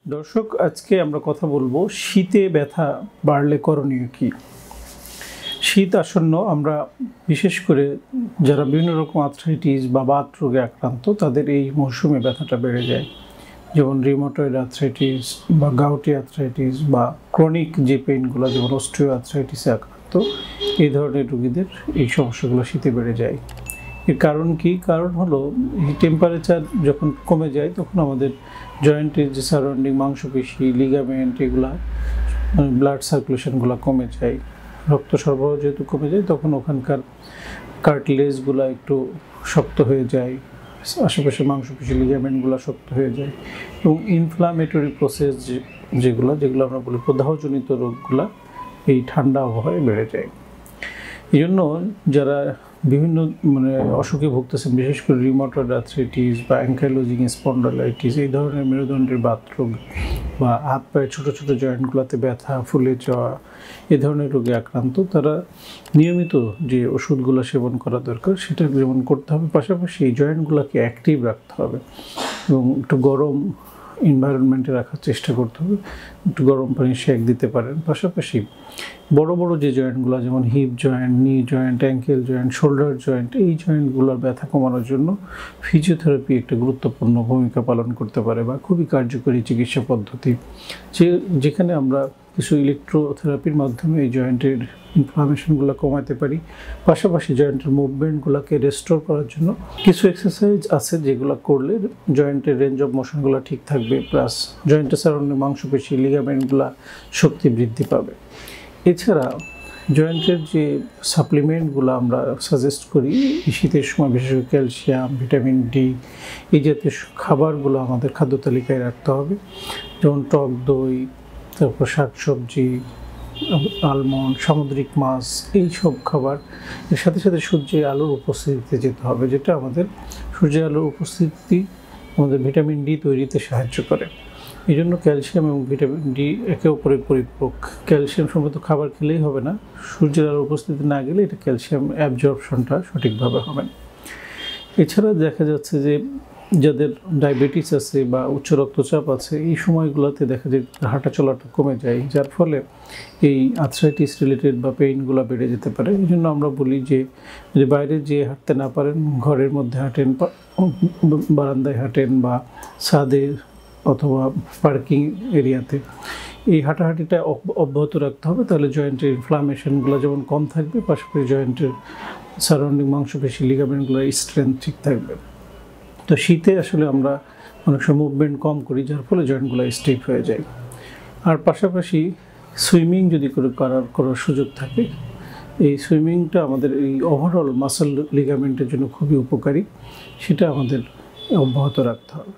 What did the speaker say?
দর্শক, আজকে আমরা কথা বলবো শীতে ব্যথা বাড়লে করণীয় কি। শীত আসন্ন, আমরা বিশেষ করে যারা বিভিন্ন রকম আর্থ্রাইটিস বা বাত রোগে আক্রান্ত তাদের এই মৌসুমে ব্যথাটা বেড়ে যায়। যেমন রিউমাটয়েড আর্থ্রাইটিস বা গাউটি আর্থ্রাইটিস বা ক্রনিক যে পেইনগুলো যেমন অস্টিও আর্থ্রাইটিসে আক্রান্ত, এই ধরনের রোগীদের এই সমস্যাগুলো শীতে বেড়ে যায়। এর কারণ কি? কারণ হলো এই টেম্পারেচার যখন কমে যায় তখন আমাদের জয়েন্টের যে সারাউন্ডিং মাংসপেশি, লিগামেন্ট, এগুলা ব্লাড সার্কুলেশনগুলো কমে যায়। রক্ত সরবরাহ যেহেতু কমে যায় তখন ওখানকার কার্টিলেজগুলো একটু শক্ত হয়ে যায়, আশেপাশে মাংসপেশি লিগামেন্টগুলো শক্ত হয়ে যায় এবং ইনফ্লামেটরি প্রসেস যেগুলো আমরা বলি প্রদাহজনিত রোগগুলা এই ঠান্ডা আবহাওয়ায় বেড়ে যায়। এই জন্য যারা বিভিন্ন অসুখে ভুগতেছেন, বিশেষ করে রিউমাটয়েড আর্থ্রাইটিস বা অ্যাঙ্কাইলোজিং স্পন্ডালাইটিস, এই ধরনের মেরুদণ্ডের বাতরোগ বা হাত পায়ের ছোটো ছোটো জয়েন্টগুলোতে ব্যথা, ফুলে যাওয়া, এ ধরনের রোগে আক্রান্ত, তারা নিয়মিত যে ওষুধগুলো সেবন করা দরকার সেটা যেমন করতে হবে, পাশাপাশি এই জয়েন্টগুলোকে অ্যাক্টিভ রাখতে হবে এবং একটু গরম এনভায়রনমেন্টে রাখার চেষ্টা করতে হবে। একটু গরম পানি সেঁক দিতে পারেন। পাশাপাশি বড় বড় যে জয়েন্টগুলো যেমন hip joint, knee joint, ankle joint, shoulder joint, এই জয়েন্টগুলোর ব্যথা কমানোর জন্য ফিজিওথেরাপি একটা গুরুত্বপূর্ণ ভূমিকা পালন করতে পারে বা খুবই কার্যকরী চিকিৎসা পদ্ধতি, যেখানে আমরা কিছু ইলেকট্রোথেরাপির মাধ্যমে এই জয়েন্টের ইনফ্লামেশনগুলো কমাতে পারি। পাশাপাশি জয়েন্টের মুভমেন্টগুলোকে রেস্টোর করার জন্য কিছু এক্সারসাইজ আছে যেগুলো করলে জয়েন্টের রেঞ্জ অফ মোশনগুলো ঠিক থাকবে, প্লাস জয়েন্টের সারাউন্ডিং মাংসপেশি, লিগামেন্টগুলো শক্তি বৃদ্ধি পাবে। এছাড়া জয়েন্টের যে সাপ্লিমেন্টগুলো আমরা সাজেস্ট করি এই শীতের সময়, বিশেষ করে ক্যালসিয়াম, ভিটামিন ডি, এই জাতীয় খাবারগুলো আমাদের খাদ্য তালিকায় রাখতে হবে। যেমন টক দই, তারপর শাকসবজি, আলমন্ড, সামুদ্রিক মাছ, এই সব খাবার। এর সাথে সাথে সূর্যের আলোর উপস্থিতিতে যেতে হবে, যেটা আমাদের সূর্যের আলোর উপস্থিতি আমাদের ভিটামিন ডি তৈরিতে সাহায্য করে। এই জন্য ক্যালসিয়াম এবং ভিটামিন ডি একে অপরের পরিপূরক। ক্যালসিয়াম সমৃদ্ধ খাবার খেলেই হবে না, সূর্যের আলোর উপস্থিতি না গেলে এটা ক্যালসিয়াম অ্যাবজর্পশনটা সঠিকভাবে হবে না। এছাড়া দেখা যাচ্ছে যে যাদের ডায়াবেটিস আছে বা উচ্চ রক্তচাপ আছে, এই সময়গুলোতে দেখা যায় হাঁটা চলাটা কমে যায়, যার ফলে এই আর্থ্রাইটিস রিলেটেড বা পেইনগুলো বেড়ে যেতে পারে। এই জন্য আমরা বলি যে যদি বাইরে যেয়ে হাঁটতে না পারেন, ঘরের মধ্যে হাঁটেন, বারান্দায় হাঁটেন বা ছাদে অথবা পার্কিং এরিয়াতে, এই হাঁটাহাঁটিটা অব্যাহত রাখতে হবে। তাহলে জয়েন্টের ইনফ্লামেশনগুলো যেমন কম থাকবে, পাশাপাশি জয়েন্টের সারাউন্ডিং মাংসপেশি, লিগামেন্টগুলোর স্ট্রেংথ ঠিক থাকবে। তো শীতে আসলে আমরা অনেক সময় মুভমেন্ট কম করি, যার ফলে জয়েন্টগুলো স্টিফ হয়ে যায়। আর পাশাপাশি সুইমিং যদি করার সুযোগ থাকে, এই সুইমিংটা আমাদের এই ওভারঅল মাসল লিগামেন্টের জন্য খুবই উপকারী, সেটা আমাদের অব্যাহত রাখতে হবে।